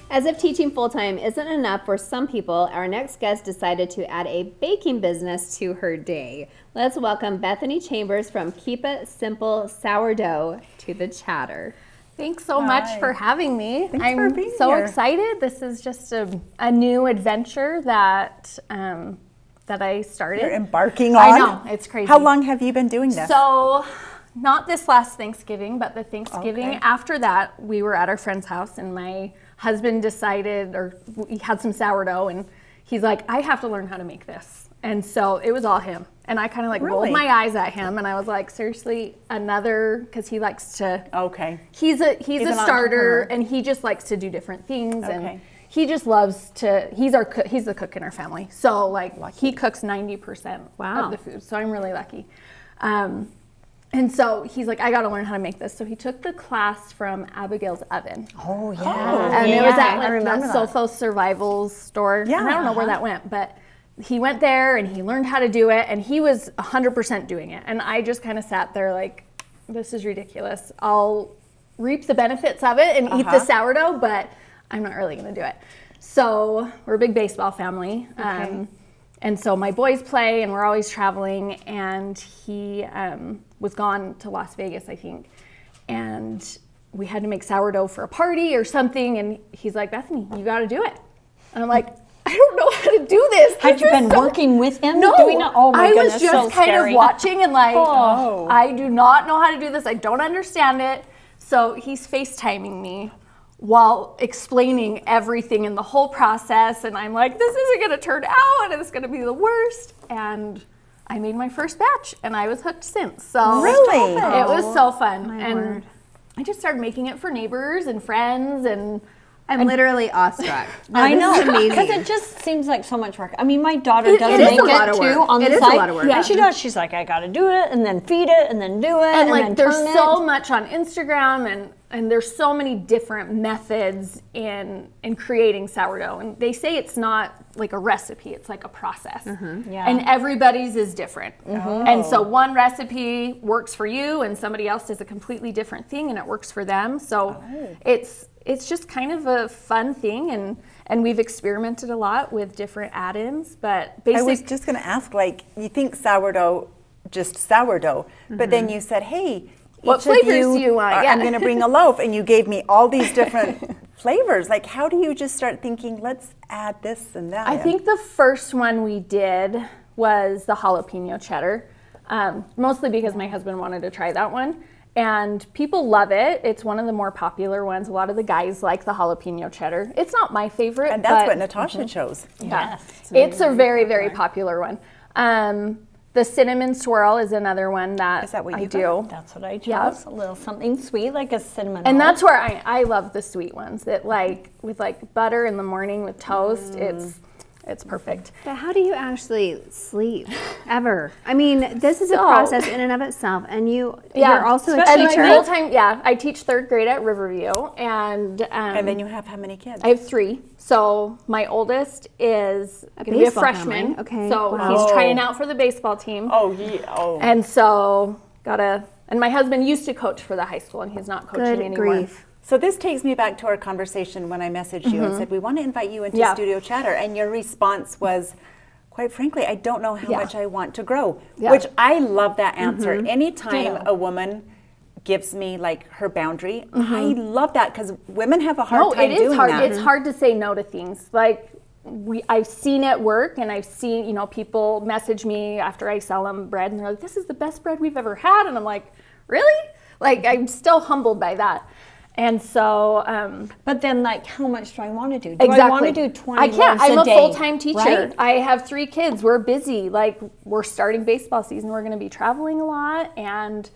As if teaching full-time isn't enough for some people, our next guest decided to add a baking business to her day. Let's welcome Bethany Chambers from Keep It Simple Sourdough to the chatter. Thanks so much for having me. Thanks for being so here. excited. This is just a new adventure that I started. You're embarking on? I know, it's crazy. How long have you been doing this? So, not this last Thanksgiving, but the Thanksgiving after that, we were at our friend's house and my husband decided, or we had some sourdough, and he's like, I have to learn how to make this. And so it was all him. And I kind of rolled my eyes at him, and I was like, seriously, another, because he likes to. Okay. He's a starter, and he just likes to do different things, and he just loves to. He's the cook in our family, so he cooks 90% of the food. So I'm really lucky. And so he's like, I got to learn how to make this. So he took the class from Abigail's Oven. Oh, yeah. And it was at that Sophos Survival store. Yeah. And I don't know where that went, but he went there and he learned how to do it, and he was 100% doing it. And I just kind of sat there like, this is ridiculous. I'll reap the benefits of it and eat the sourdough, but I'm not really going to do it. So we're a big baseball family. And so my boys play, and we're always traveling, and he was gone to Las Vegas, I think. And we had to make sourdough for a party or something, and he's like, Bethany, you got to do it. And I'm like, I don't know how to do this. Had you been working with him? No, Oh my goodness, was just kind of watching and I do not know how to do this. I don't understand it. So he's FaceTiming me while explaining everything in the whole process, and I'm like, this isn't going to turn out, and it's going to be the worst. And I made my first batch, and I was hooked since. So really, it was so fun. I just started making it for neighbors and friends, and I'm literally awestruck. I know, because it just seems like so much work. I mean, my daughter does make it too on the side. It is a lot of work. And she does. She's like, I got to do it, and then feed it, and then do it, and then there's turn so it. much on Instagram, and there's so many different methods in creating sourdough. And they say it's not like a recipe, it's like a process. And everybody's is different. And so one recipe works for you, and somebody else does a completely different thing, and it works for them. So it's just kind of a fun thing, and we've experimented a lot with different add-ins, but basically. I was just going to ask, you think sourdough, just sourdough, but then you said, hey, what flavors do you want? I'm going to bring a loaf, and you gave me all these different flavors. How do you just start thinking, let's add this and that? I think the first one we did was the jalapeno cheddar, mostly because my husband wanted to try that one. And people love it. It's one of the more popular ones. A lot of the guys like the jalapeno cheddar. It's not my favorite. And that's what Natasha chose. Yeah. It's a very, very popular one. The cinnamon swirl is another one that Is that what I you do. got? That's what I chose. A little something sweet, like a cinnamon And roll. that's where I love the sweet ones. That with butter in the morning with toast. It's perfect. But how do you actually sleep ever? I mean, this is a process in and of itself, and you're also a teacher. Full-time, I teach third grade at Riverview, and then you have how many kids? I have 3. So my oldest is going to be a freshman. Family. Okay. So he's trying out for the baseball team. And so and my husband used to coach for the high school, and he's not coaching anymore. Grief. So this takes me back to our conversation when I messaged you and said, we want to invite you into Studio Chatter. And your response was, quite frankly, I don't know how much I want to grow, which I love that answer. Anytime a woman gives me her boundary, I love that, because women have a hard time doing that. It's hard to say no to things. I've seen it work, and I've seen, people message me after I sell them bread, and they're like, this is the best bread we've ever had. And I'm like, really? I'm still humbled by that. And so, but then, how much do I want to do? Exactly. I want to do 20 I can't. loaves I'm a a day, full-time teacher. right? I have 3 kids. We're busy. We're starting baseball season. We're going to be traveling a lot, and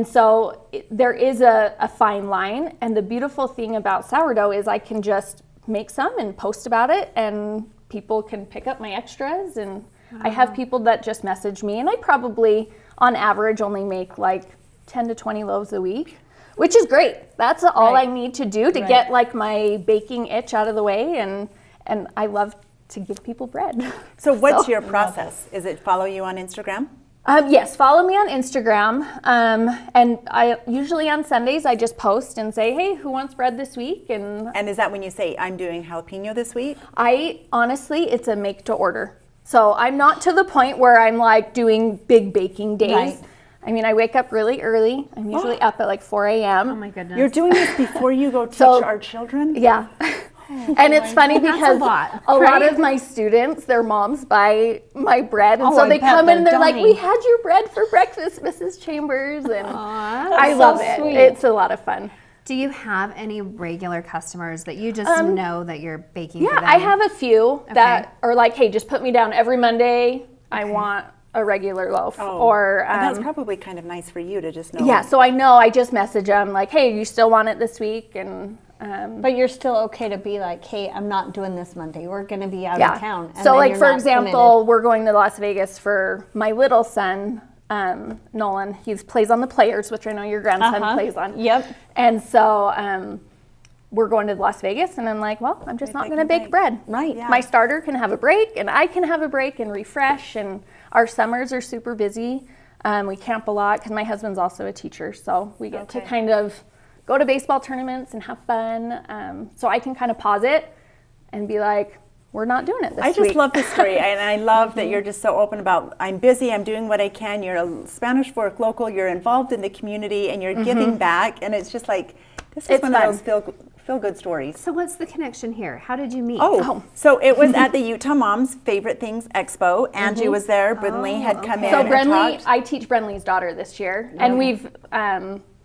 so there is a fine line. And the beautiful thing about sourdough is I can just make some and post about it, and people can pick up my extras. And I have people that just message me, and I probably, on average, only make 10 to 20 loaves a week. Which is great. That's all I need to do to get my baking itch out of the way, and I love to give people bread. So what's your process? Is it follow you on Instagram? Yes, follow me on Instagram. And I usually on Sundays I just post and say, hey, who wants bread this week? And is that when you say, I'm doing jalapeno this week? Honestly, it's a make to order. So I'm not to the point where I'm like doing big baking days. Right. I mean, I wake up really early. I'm usually up at like 4 a.m. Oh my goodness. You're doing this before you go teach our children? Yeah. And it's funny because a lot of my students, their moms buy my bread. And so they come in and they're like, we had your bread for breakfast, Mrs. Chambers. And I love it. Sweet. It's a lot of fun. Do you have any regular customers that you just know that you're baking for them? Yeah, I have a few that are like, hey, just put me down every Monday. I want a regular loaf. Or and that's probably kind of nice for you to just know. Yeah, so I know I just message them like, hey, you still want it this week? And but you're still okay to be like, hey, I'm not doing this Monday. We're going to be out of town. And so then like, you're for not example, committed. we're going to Las Vegas for my little son, Nolan. He plays on the Players, which I know your grandson plays on. Yep. And so we're going to Las Vegas, and I'm like, well, I'm just not going to bake bread. Right. Yeah. My starter can have a break, and I can have a break and refresh, and our summers are super busy. We camp a lot because my husband's also a teacher, so we get to kind of go to baseball tournaments and have fun. So I can kind of pause it and be like, we're not doing it this week. I just love this story, and I love that you're just so open about, I'm busy, I'm doing what I can. You're a Spanish Fork local, you're involved in the community, and you're giving back, and it's just like, this is one of those feel-good stories. So what's the connection here? How did you meet? So it was at the Utah Moms Favorite Things Expo. Angie was there, Brinley had come in So and Brinley, talked. I teach Brinley's daughter this year, and we've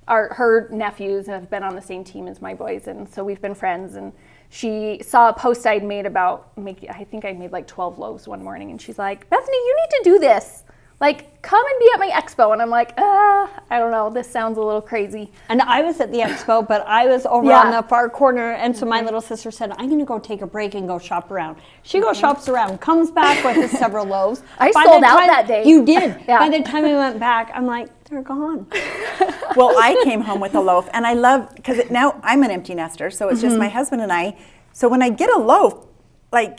her nephews have been on the same team as my boys, and so we've been friends. And she saw a post I'd made about I think I made like 12 loaves one morning, and she's like, Bethany, you need to do this. Like, come and be at my expo. And I'm like, I don't know, this sounds a little crazy. And I was at the expo, but I was over on the far corner. And so my little sister said, I'm going to go take a break and go shop around. She goes shops around, comes back with several loaves. I sold out that day. You did. By the time I went back, I'm like, they're gone. Well, I came home with a loaf, and I love, because now I'm an empty nester, so it's just my husband and I. So when I get a loaf, like,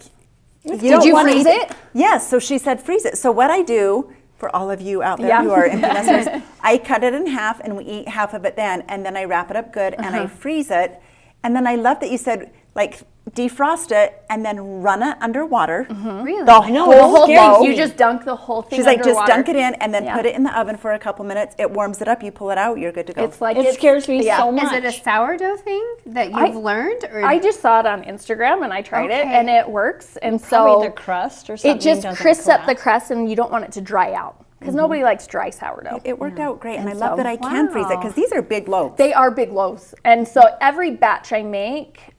Did you freeze it? Yes, so she said freeze it. So what I do, for all of you out there who are empty nesters, I cut it in half and we eat half of it then, and then I wrap it up good and I freeze it. And then I love that you said, like, defrost it and then run it underwater. Really? The whole loaf. You just dunk the whole thing She's like, just underwater. dunk it in and then put it in the oven for a couple minutes. It warms it up, you pull it out, you're good to go. It's like It scares me so much. Is it a sourdough thing that you've learned? Or? I just saw it on Instagram and I tried it and it works. And Probably so the crust or something it just doesn't crisps up the collapse. crust, and you don't want it to dry out because nobody likes dry sourdough. It worked out great, and I And love so- that I can freeze it because these are big loaves. They are big loaves, and so every batch I make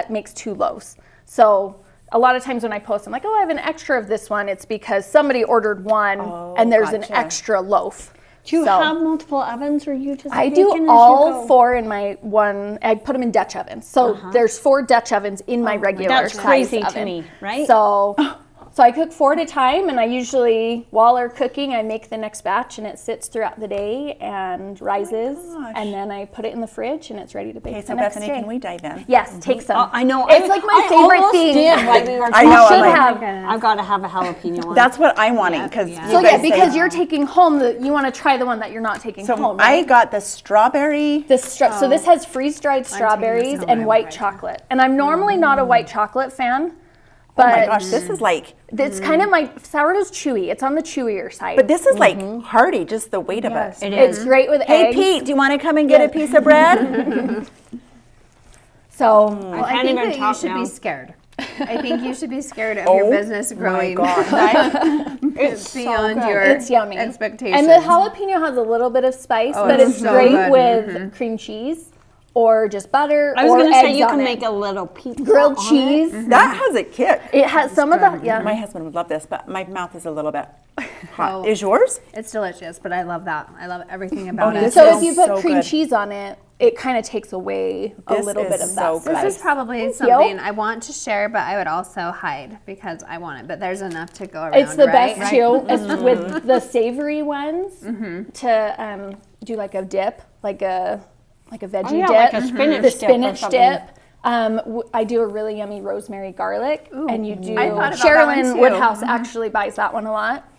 makes 2 loaves. So a lot of times when I post, I'm like, oh, I have an extra of this one. It's because somebody ordered one, and there's an extra loaf. Do you have multiple ovens, or you just I baking do as you all go? 4 in my one. I put them in Dutch ovens. So there's 4 Dutch ovens in my regular That's size crazy to oven. me, right? So I cook 4 at a time, and I usually, while they're cooking, I make the next batch, and it sits throughout the day and rises, and then I put it in the fridge, and it's ready to bake Okay, the so next Bethany, day. can we dive in? Yes, take some. I know. It's like my favorite almost thing. Did while we were I know, talking. I'm like- I've got to have a jalapeno one. That's what I'm wanting because So yeah, because you're taking home you want to try the one that you're not taking home. I Right? got the strawberry. So this has freeze-dried strawberries home. and white chocolate, and I'm normally not a white chocolate fan, Oh but my gosh, this is like, it's kind of my sourdough's chewy. It's on the chewier side. but this is like hearty, just the weight of it. It It's is. great with Hey eggs. Pete, do you want to come and get a piece of bread? So Well, I can't think even that you talk should now. be scared. I think you should be scared of your business growing. It's beyond so good. your it's yummy. expectations. And the jalapeno has a little bit of spice, but it's it's so great good. with cream cheese or just butter I was or going to say eggs you on can it. make a little pizza grilled on cheese. That has a kick. It has some of the My husband would love this, but my mouth is a little bit hot. Oh. Is yours? It's delicious, but I love that. I love everything about this it. So is if you put so cream good. cheese on it, it kind of takes away a This little is bit of so that. good. This is probably something I want to share, but I would also hide because I want it. But there's enough to go around. It's the right? best too. It's with the savory ones to do like a dip, like a veggie yeah, dip, like a spinach the dip or spinach something. dip. I do a really yummy rosemary garlic, and you do. I thought about that Sherilyn one too. Woodhouse actually buys that one a lot.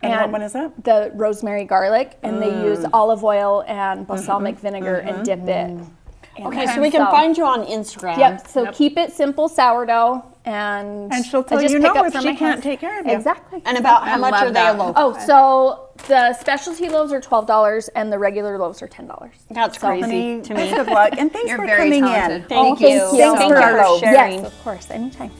And what one is that? The rosemary garlic, and they use olive oil and balsamic vinegar and dip it. Okay, so we can find you on Instagram. Yep. So keep it simple sourdough, and she'll tell you no if she can't take care of you. Exactly. And about how much are they a loaf? Oh, so the specialty loaves are $12 and the regular loaves are $10. That's crazy to me. Best of luck, and thanks You're for very coming talented. in. Thank you. Thanks for sharing. Yes, of course, anytime.